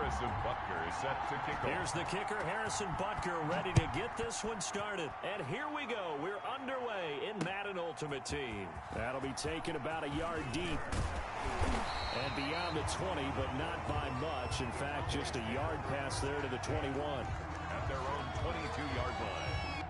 Harrison Butker is set to kick off. Here's the kicker, Harrison Butker, ready to get this one started. And here we go. We're underway in Madden Ultimate Team. That'll be taken about a yard deep. And beyond the 20, but not by much. In fact, just a yard pass there to the 21. At their own 22-yard line.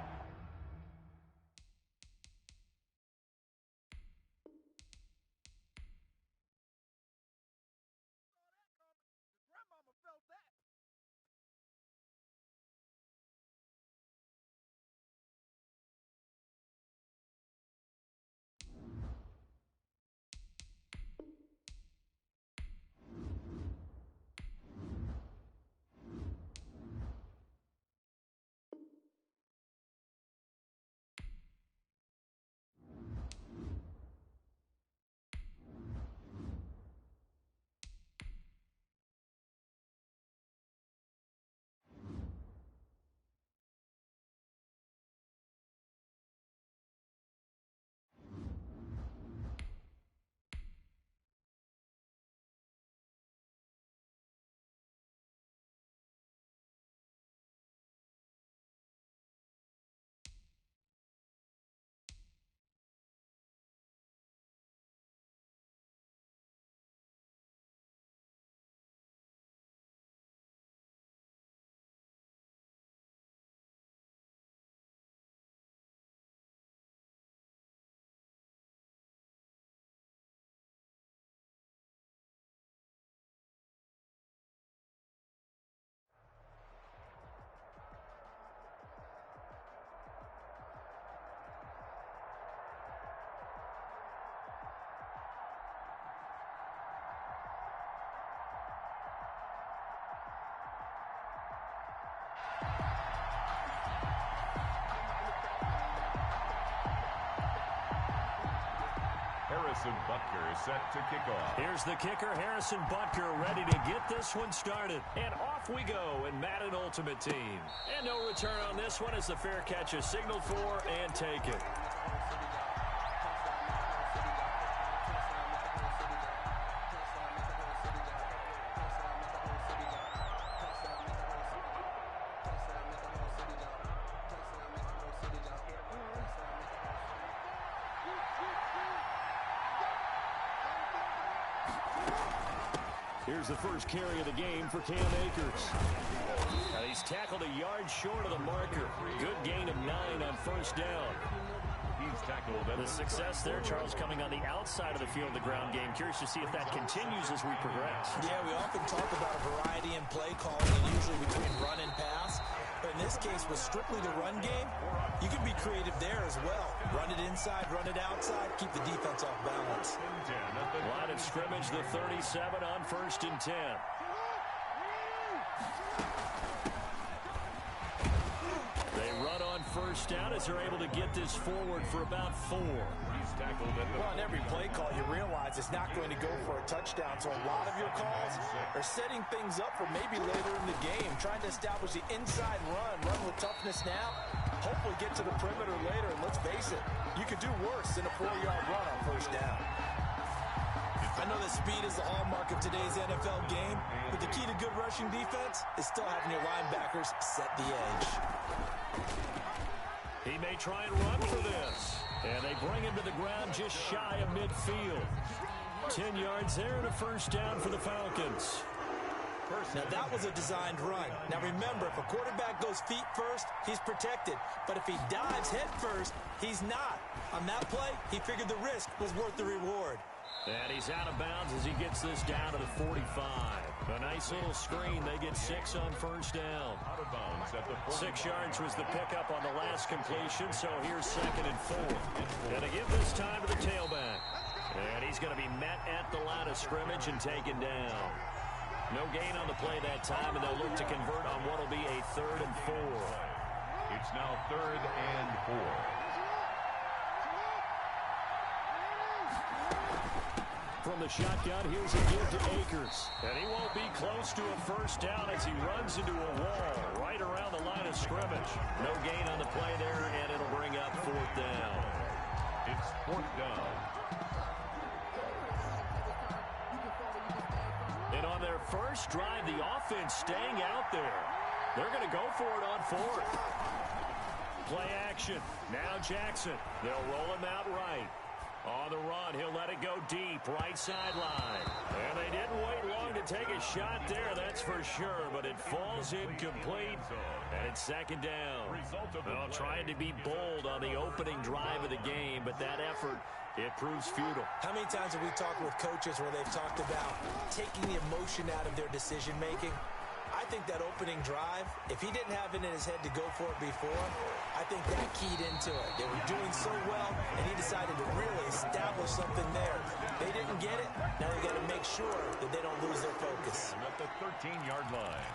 Harrison Butker is set to kick off. Here's the kicker, Harrison Butker, ready to get this one started. And off we go in Madden Ultimate Team. And no return on this one as the fair catch is signaled for and taken. Here's the first carry of the game for Cam Akers. Now he's tackled a yard short of the marker. Good gain of 9 on first down. He's tackled. The success there, Charles, coming on the outside of the field, the ground game. Curious to see if that continues as we progress. Yeah, we often talk about a variety in play calling, usually between run and pass. But in this case, with strictly the run game, you can be creative there as well. Run it inside, run it outside, keep the defense off balance. Line of scrimmage, the 37 on 1st and 10. They run on first down as they're able to get this forward for about 4. He's tackled at the... Well, on every play call, you realize it's not going to go for a touchdown. So a lot of your calls are setting things up for maybe later in the game, trying to establish the inside run with toughness now, hopefully get to the perimeter later. And let's face it, you could do worse than a 4-yard run on first down. I know that speed is the hallmark of today's NFL game, but the key to good rushing defense is still having your linebackers set the edge. He may try and run for this. And they bring him to the ground just shy of midfield. 10 yards there and a first down for the Falcons. Now, that was a designed run. Now, remember, if a quarterback goes feet first, he's protected. But if he dives head first, he's not. On that play, he figured the risk was worth the reward. And he's out of bounds as he gets this down to the 45. A nice little screen. They get 6 on first down. Out of bounds at the 6 yards was the pickup on the last completion, so here's 2nd and 4. And to give this time to the tailback. And he's going to be met at the line of scrimmage and taken down. No gain on the play that time, and they'll look to convert on what will be a 3rd and 4. It's now 3rd and 4. From the shotgun, here's a give to Akers. And he won't be close to a first down as he runs into a wall right around the line of scrimmage. No gain on the play there, and it'll bring up 4th down. It's 4th down. And on their first drive, the offense staying out there. They're going to go for it on fourth. Play action. Now Jackson. They'll roll him out right. On the run, he'll let it go deep, right sideline. And they didn't wait long to take a shot there, that's for sure, but it falls incomplete, and it's second down. Well, trying to be bold on the opening drive of the game, but that effort, it proves futile. How many times have we talked with coaches where they've talked about taking the emotion out of their decision-making? I think that opening drive, if he didn't have it in his head to go for it before, I think that keyed into it. They were doing so well, and he decided to really establish something there. They didn't get it. Now they got to make sure that they don't lose their focus. At the 13-yard line.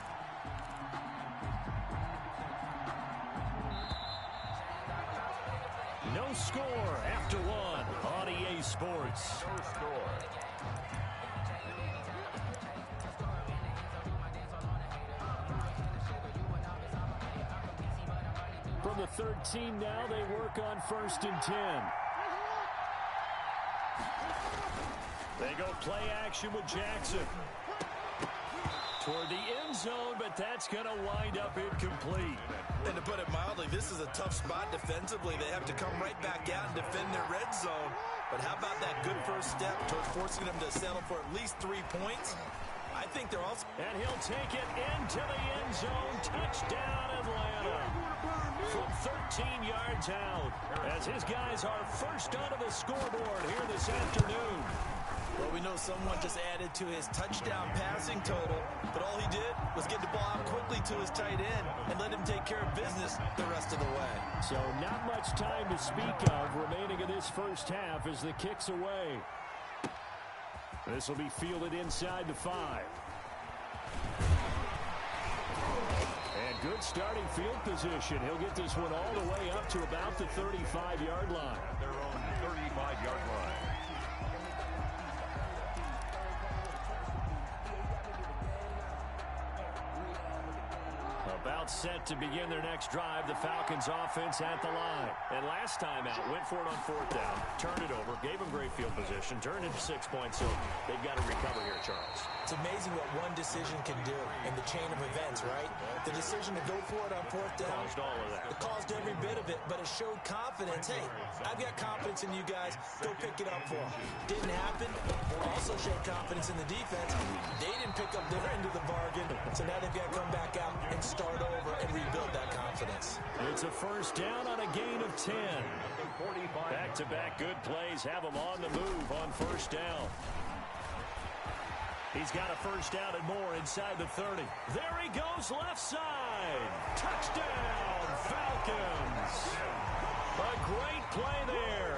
No score after one on EA Sports. No score. From the 13 now, they work on 1st and 10. They go play action with Jackson. Toward the end zone, but that's going to wind up incomplete. And to put it mildly, this is a tough spot defensively. They have to come right back out and defend their red zone. But how about that good first step towards forcing them to settle for at least 3 points? I think they're also... And he'll take it into the end zone. Touchdown, Atlanta. From 13 yards out, as his guys are first onto the scoreboard here this afternoon. Well, we know someone just added to his touchdown passing total, but all he did was get the ball out quickly to his tight end and let him take care of business the rest of the way. So not much time to speak of remaining in this first half as the kick's away. This will be fielded inside the 5. And good starting field position. He'll get this one all the way up to about the 35-yard line. At their own 35-yard line. About set to begin their next drive. The Falcons offense at the line. And last time out, went for it on 4th down, turned it over, gave them great field position, turned into 6 points, so they've got to recover here, Charles. It's amazing what one decision can do in the chain of events, right? The decision to go for it on 4th down. Caused all of that. It caused every bit of it, but it showed confidence. Hey, I've got confidence in you guys. Go pick it up for them. Didn't happen. Also showed confidence in the defense. They didn't pick up their end of the bargain, so now they've got to come back out and start over and rebuild that confidence. It's a first down on a gain of 10. Back-to-back good plays have them on the move on 1st down. He's got a first down and more inside the 30. There he goes left side. Touchdown, Falcons. A great play there.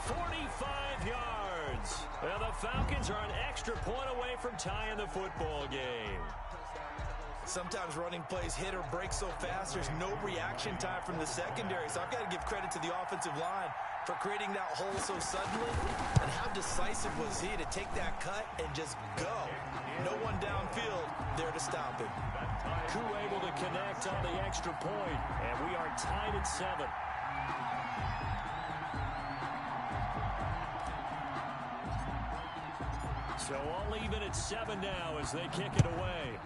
45 yards. Well, the Falcons are an extra point away from tying the football game. Sometimes running plays hit or break so fast, there's no reaction time from the secondary. So I've got to give credit to the offensive line for creating that hole so suddenly. And how decisive was he to take that cut and just go? No one downfield there to stop him. Koo able to connect on the extra point, and we are tied at 7. So all even at 7 now as they kick it away.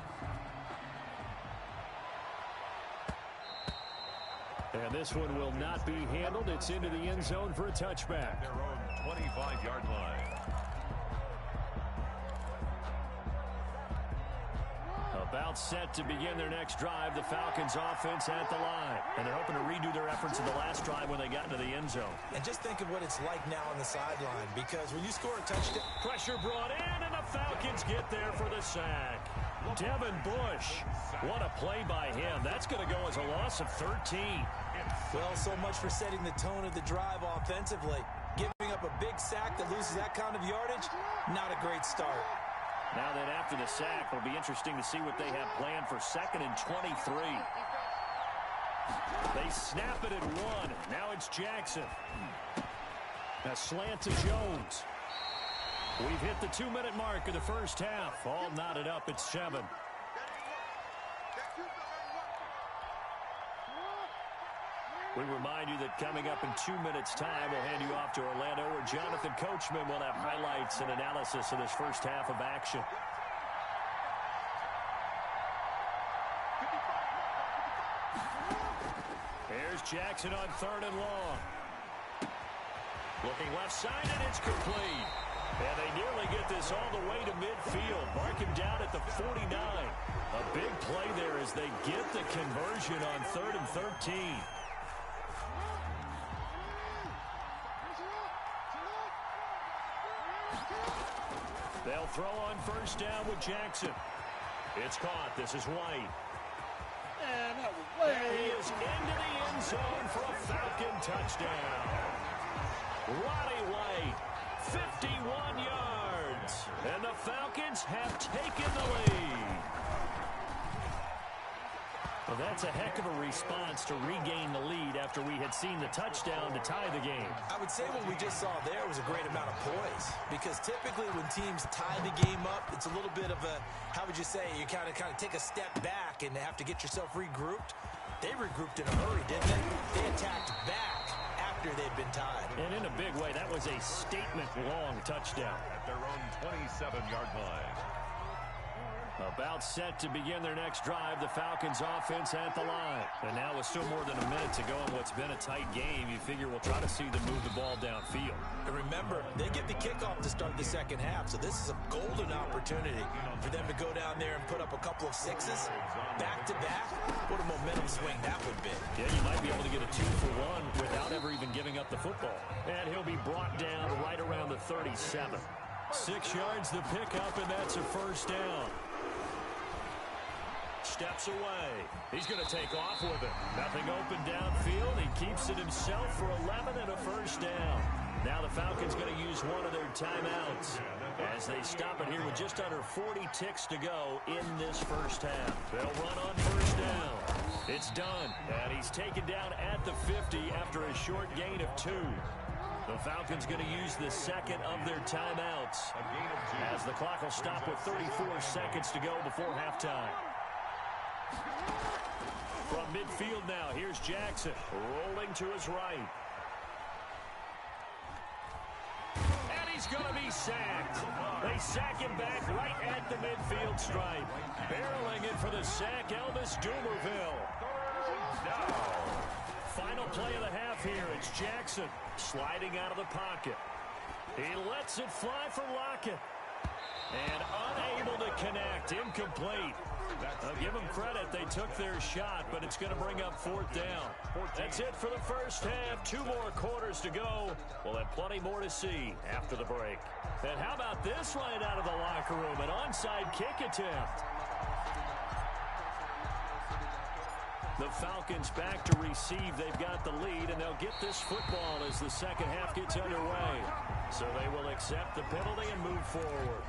And this one will not be handled. It's into the end zone for a touchback. Their own 25-yard line. About set to begin their next drive. The Falcons offense at the line. And they're hoping to redo their efforts in the last drive when they got into the end zone. And just think of what it's like now on the sideline, because when you score a touchdown... Pressure brought in, and the Falcons get there for the sack. Devin Bush. What a play by him. That's going to go as a loss of 13. Well, so much for setting the tone of the drive offensively. Giving up a big sack that loses that kind of yardage, not a great start. Now that after the sack, it'll be interesting to see what they have planned for 2nd and 23. They snap it at 1. Now it's Jackson. A slant to Jones. We've hit the 2-minute mark of the first half. All knotted up at 7. We remind you that coming up in 2 minutes' time, we'll hand you off to Orlando, where Jonathan Coachman will have highlights and analysis of this first half of action. Here's Jackson on 3rd and long. Looking left side, and it's complete. And they nearly get this all the way to midfield. Mark him down at the 49. A big play there as they get the conversion on 3rd and 13. They'll throw on 1st down with Jackson. It's caught. This is White. And he is into the end zone for a Falcon touchdown. Roddy White, 51 yards. And the Falcons have taken the lead. Well, that's a heck of a response to regain the lead after we had seen the touchdown to tie the game. I would say what we just saw there was a great amount of poise, because typically when teams tie the game up, it's a little bit of a, how would you say, you kind of take a step back and have to get yourself regrouped. They regrouped in a hurry, didn't they? They attacked back after they'd been tied. And in a big way, that was a statement-long touchdown. At their own 27-yard line. About set to begin their next drive, the Falcons offense at the line. And now with still more than a minute to go in what's been a tight game, you figure we'll try to see them move the ball downfield. And remember, they get the kickoff to start the second half, so this is a golden opportunity for them to go down there and put up a couple of sixes back-to-back. What a momentum swing that would be. Yeah, you might be able to get a 2-for-1 without ever even giving up the football. And he'll be brought down right around the 37. 6 yards the pickup, and that's a 1st down. Steps away. He's going to take off with it. Nothing open downfield. He keeps it himself for 11 and a 1st down. Now the Falcons going to use one of their timeouts as they stop it here with just under 40 ticks to go in this 1st half. They'll run on 1st down. It's done. And he's taken down at the 50 after a short gain of 2. The Falcons going to use the second of their timeouts as the clock will stop with 34 seconds to go before halftime. From midfield now, here's Jackson, rolling to his right. And he's going to be sacked. They sack him back right at the midfield stripe. Barreling in for the sack, Elvis Dumerville. Final play of the half here. It's Jackson sliding out of the pocket. He lets it fly for Lockett. And unable to connect, incomplete. I'll give them credit. They took their shot, but it's going to bring up 4th down. That's it for the 1st half. 2 more quarters to go. We'll have plenty more to see after the break. And how about this right out of the locker room? An onside kick attempt. The Falcons back to receive. They've got the lead, and they'll get this football as the second half gets underway. So they will accept the penalty and move forward.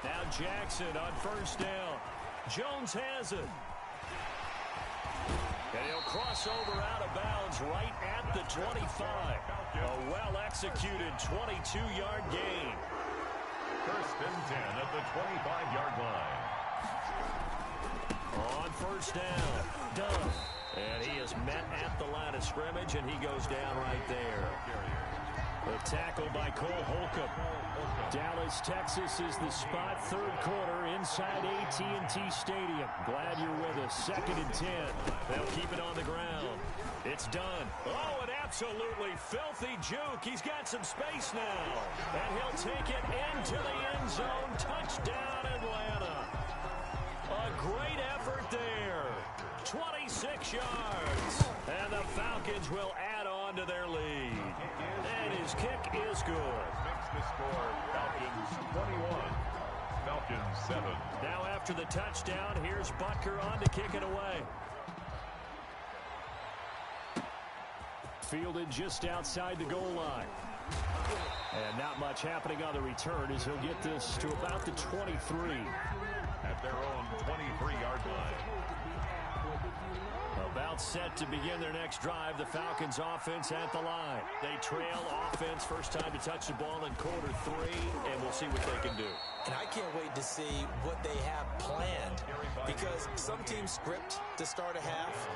Now Jackson on 1st down. Jones has it. And he'll cross over out of bounds right at the 25. A well-executed 22-yard gain. 1st and 10 at the 25-yard line. On 1st down, done. And he is met at the line of scrimmage, and he goes down right there. A tackle by Cole Holcomb. Dallas, Texas is the spot. 3rd quarter inside AT&T Stadium. Glad you're with us. 2nd and 10. They'll keep it on the ground. It's done. Oh, an absolutely filthy juke. He's got some space now. And he'll take it into the end zone. Touchdown, Atlanta. A great effort there. 26 yards. And the Falcons will add on to their lead. And his kick is good. Makes the score Falcons 21, Falcons 7. Now after the touchdown, here's Butker on to kick it away. Fielded just outside the goal line. And not much happening on the return as he'll get this to about the 23. At their own 23-yard line. About set to begin their next drive, the Falcons offense at the line. They trail offense, first time to touch the ball in quarter 3, and we'll see what they can do. And I can't wait to see what they have planned, because some teams script to start a half,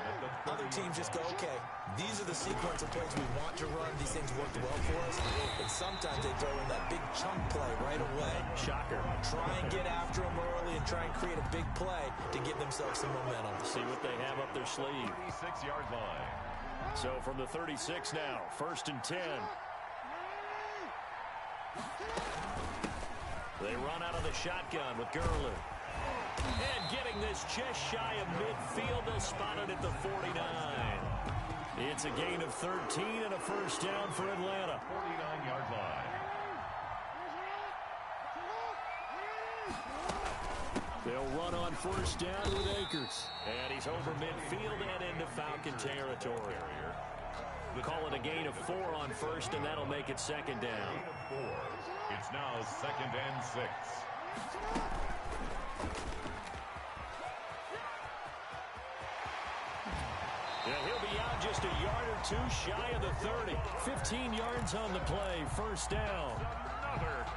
other teams just go, okay, these are the sequence of plays we want to run. These things worked well for us. And sometimes they throw in that big chunk play right away. Shocker. Try and get after them early and try and create a big play to give themselves some momentum. See what they have up their sleeve. 36-yard line. So from the 36 now, 1st and 10. They run out of the shotgun with Gurley. And getting this just shy of midfield, they'll spot it at the 49. It's a gain of 13 and a first down for Atlanta. 49-yard line. They'll run on first down with Akers. And he's over midfield and into Falcon territory. Call it a gain of 4 on first, and that'll make it second down. 4. It's now 2nd and 6. Yeah, he'll be out just a yard or 2 shy of the 30. 15 yards on the play, first down.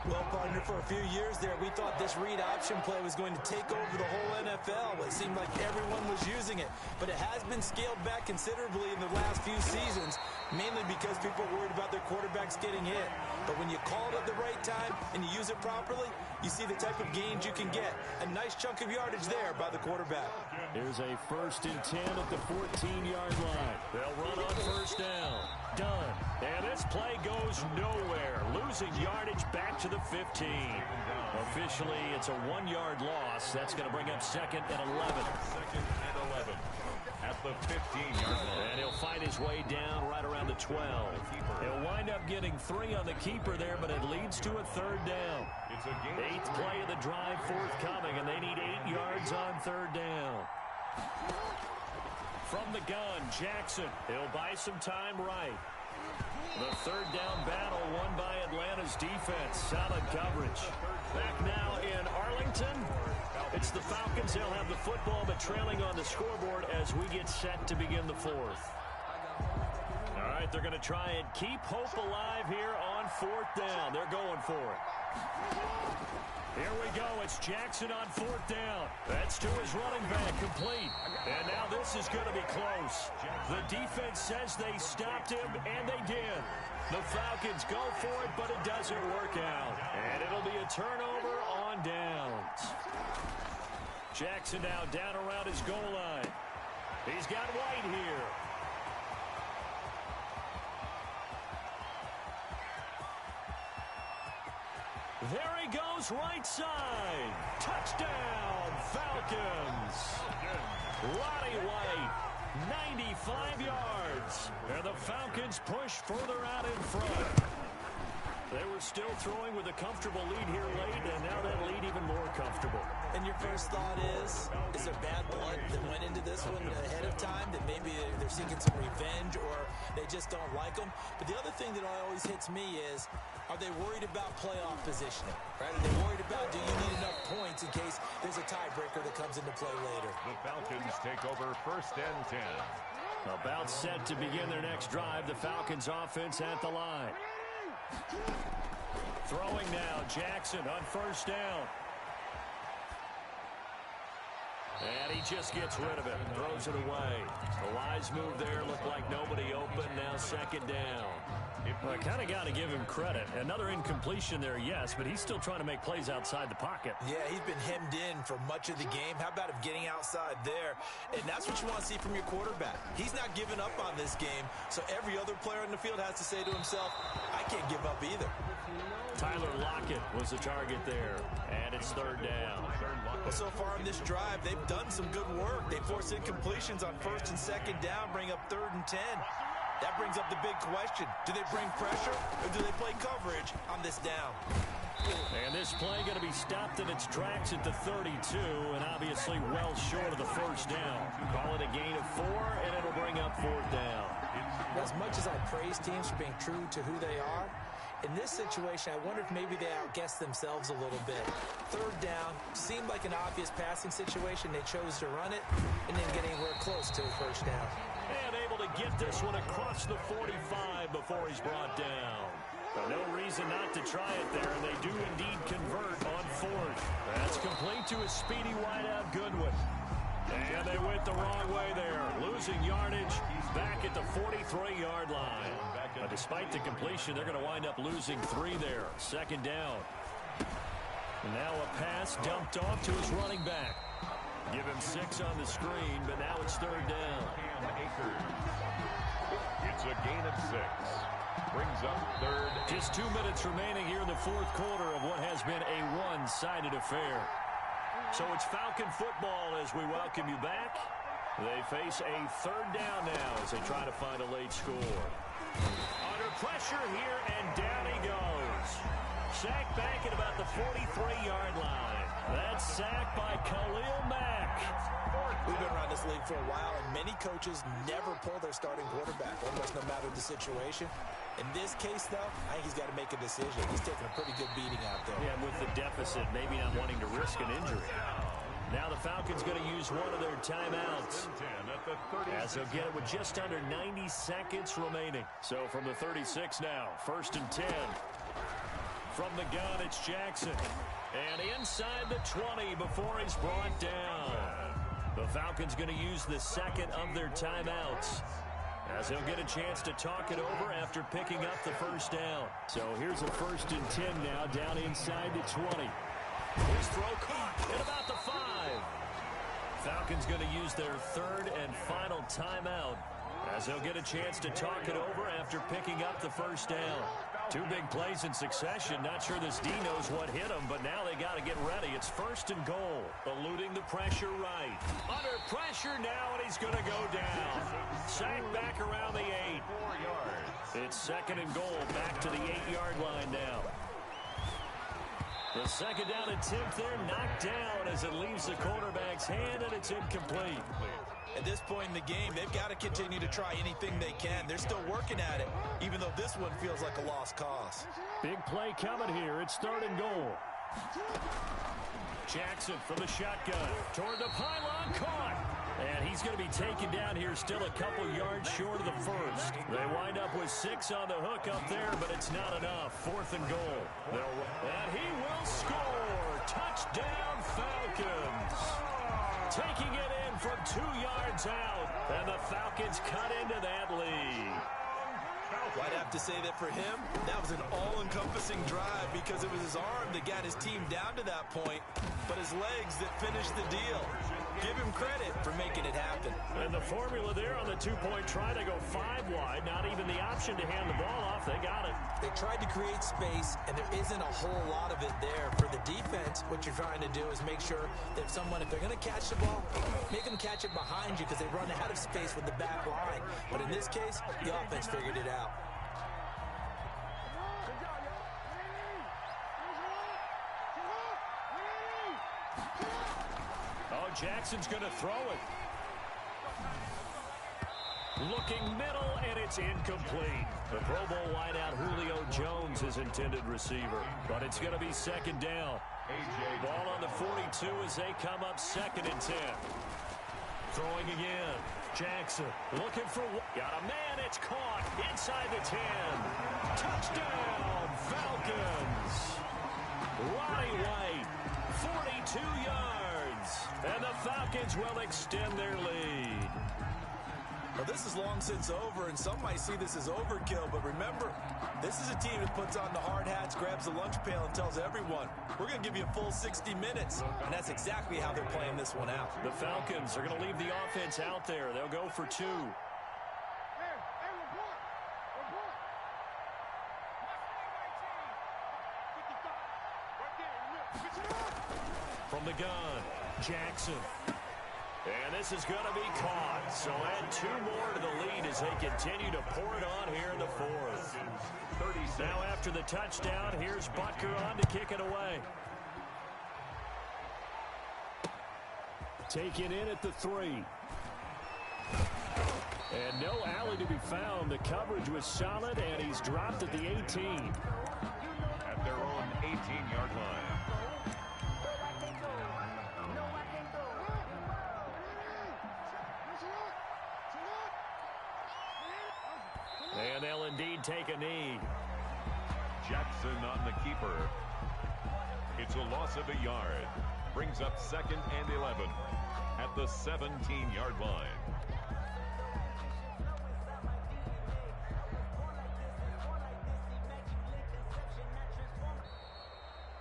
Well, partner, for a few years there, we thought this read option play was going to take over the whole NFL. It seemed like everyone was using it, but it has been scaled back considerably in the last few seasons, mainly because people are worried about their quarterbacks getting hit. But when you call it at the right time and you use it properly, you see the type of gains you can get. A nice chunk of yardage there by the quarterback. Here's a 1st and 10 at the 14-yard line. They'll run on first down. Done. And this play goes nowhere. Losing yardage back to the 15. Officially, it's a 1-yard loss. That's going to bring up 2nd and 11. 2nd and 11 at the 15-yard line. And he'll fight his way down right around the 12. He'll wind up getting 3 on the keeper there, but it leads to a 3rd down. It's a gain. 8th play of the drive forthcoming, and they need 8 yards on 3rd down. From the gun, Jackson. He'll buy some time right. The 3rd down battle won by Atlanta's defense. Solid coverage. Back now in Arlington. It's the Falcons. They'll have the football, but trailing on the scoreboard as we get set to begin the 4th. All right, they're going to try and keep hope alive here on 4th down. They're going for it. Here we go. It's Jackson on 4th down. That's to his running back, complete. And now this is going to be close. The defense says they stopped him, and they did. The Falcons go for it, but it doesn't work out. And it'll be a turnover on downs. Jackson now down around his goal line. He's got White here. There he goes, right side. Touchdown, Falcons. Lonnie White, 95 yards. And the Falcons push further out in front. They were still throwing with a comfortable lead here late, and now that lead even more comfortable. And your first thought is there bad blood that went into this one ahead of time, that maybe they're seeking some revenge or they just don't like them? But the other thing that always hits me is, are they worried about playoff positioning? Right? Are they worried about, do you need enough points in case there's a tiebreaker that comes into play later? The Falcons take over 1st and 10. About set to begin their next drive. The Falcons offense at the line. Throwing now, Jackson on first down. And he just gets rid of it, throws it away. The wise move there, looked like nobody open, now 2nd down. Well, I kind of got to give him credit. Another incompletion there, yes, but he's still trying to make plays outside the pocket. Yeah, he's been hemmed in for much of the game. How about him getting outside there? And that's what you want to see from your quarterback. He's not giving up on this game, so every other player on the field has to say to himself, I can't give up either. Tyler Lockett was the target there, and it's 3rd down. Well, so far in this drive, they've done some good work. They forced incompletions on 1st and 2nd down, bring up 3rd and 10. That brings up the big question. Do they bring pressure or do they play coverage on this down? And this play going to be stopped in its tracks at the 32, and obviously well short of the first down. Call it a gain of 4, and it'll bring up 4th down. As much as I praise teams for being true to who they are, in this situation, I wonder if maybe they outguessed themselves a little bit. 3rd down seemed like an obvious passing situation. They chose to run it and didn't get anywhere close to the first down. And able to get this one across the 45 before he's brought down. No reason not to try it there, and they do indeed convert on 4th. That's complete to a speedy wideout Goodwin. And they went the wrong way there. Losing yardage back at the 43-yard line. But despite the completion, they're going to wind up losing 3 there. Second down. And now a pass dumped off to his running back. Give him 6 on the screen, but now it's third down. It's a gain of 6. Brings up third. Just 2 minutes remaining here in the fourth quarter of what has been a one-sided affair. So it's Falcon football as we welcome you back. They face a third down now as they try to find a late score. Under pressure here, and down he goes. Sacked back at about the 43-yard line. That's sacked by Khalil Mack. We've been around this league for a while, and many coaches never pull their starting quarterback, almost no matter the situation. In this case, though, I think he's got to make a decision. He's taking a pretty good beating out there. Yeah, with the deficit, maybe not wanting to risk an injury. Now the Falcons going to use one of their timeouts, as they'll get it with just under 90 seconds remaining. So from the 36 now, first and 10. From the gun, it's Jackson. And inside the 20 before he's brought down. The Falcons going to use the second of their timeouts, as he'll get a chance to talk it over after picking up the first down. So here's a first and 10 now, down inside the 20. His throw caught at about the 5. Falcons going to use their third and final timeout, as they'll get a chance to talk it over after picking up the first down. 2 big plays in succession. Not sure this D knows what hit him, but now they got to get ready. It's first and goal. Eluding the pressure right. Under pressure now, and he's going to go down. Sacked back around the 8. 4 yards. It's second and goal, back to the 8-yard line now. The second down attempt there, knocked down as it leaves the quarterback's hand, and it's incomplete. At this point in the game, they've got to continue to try anything they can. They're still working at it, even though this one feels like a lost cause. Big play coming here. It's third and goal. Jackson from the shotgun toward the pylon, caught. And he's going to be taken down here, still a couple yards short of the first. They wind up with 6 on the hook up there, but it's not enough. Fourth and goal. And he will score. Touchdown, Falcons. Taking it in from 2 yards out, and the Falcons cut into that lead. Well, I'd have to say that for him, that was an all-encompassing drive, because it was his arm that got his team down to that point, but his legs that finished the deal. Give him credit for making it happen. And the formula there on the 2-point try to go 5 wide, not even the option to hand the ball off. They got it. They tried to create space, and there isn't a whole lot of it there. For the defense, what you're trying to do is make sure that if they're going to catch the ball, make them catch it behind you, because they run out of space with the back line. But in this case, the offense figured it out. Jackson's going to throw it. Looking middle, and it's incomplete. The Pro Bowl wideout Julio Jones is intended receiver, but it's going to be second down. Ball on the 42 as they come up second and 10. Throwing again. Jackson looking for one. Got a man. It's caught inside the 10. Touchdown, Falcons. Roddy White, 42 yards. And the Falcons will extend their lead. Well, this is long since over, and some might see this as overkill, but remember, this is a team that puts on the hard hats, grabs the lunch pail, and tells everyone, we're going to give you a full 60 minutes. And that's exactly how they're playing this one out. The Falcons are going to leave the offense out there. They'll go for 2. From the gun, Jackson. And this is going to be caught. So add 2 more to the lead as they continue to pour it on here in the fourth. Now after the touchdown, here's Butker on to kick it away. Taken in at the 3. And no alley to be found. The coverage was solid, and he's dropped at the 18. At their own 18-yard line. And they'll indeed take a knee. Jackson on the keeper. It's a loss of a yard. Brings up second and 11. at the 17-yard line.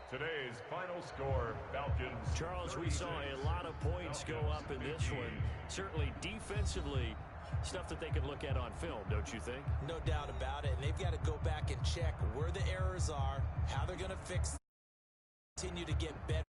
Today's final score, Falcons. Charles, we saw a lot of points go up in this one. Certainly defensively, stuff that they can look at on film, don't you think? No doubt about it. And they've got to go back and check where the errors are, how they're going to fix, continue to get better.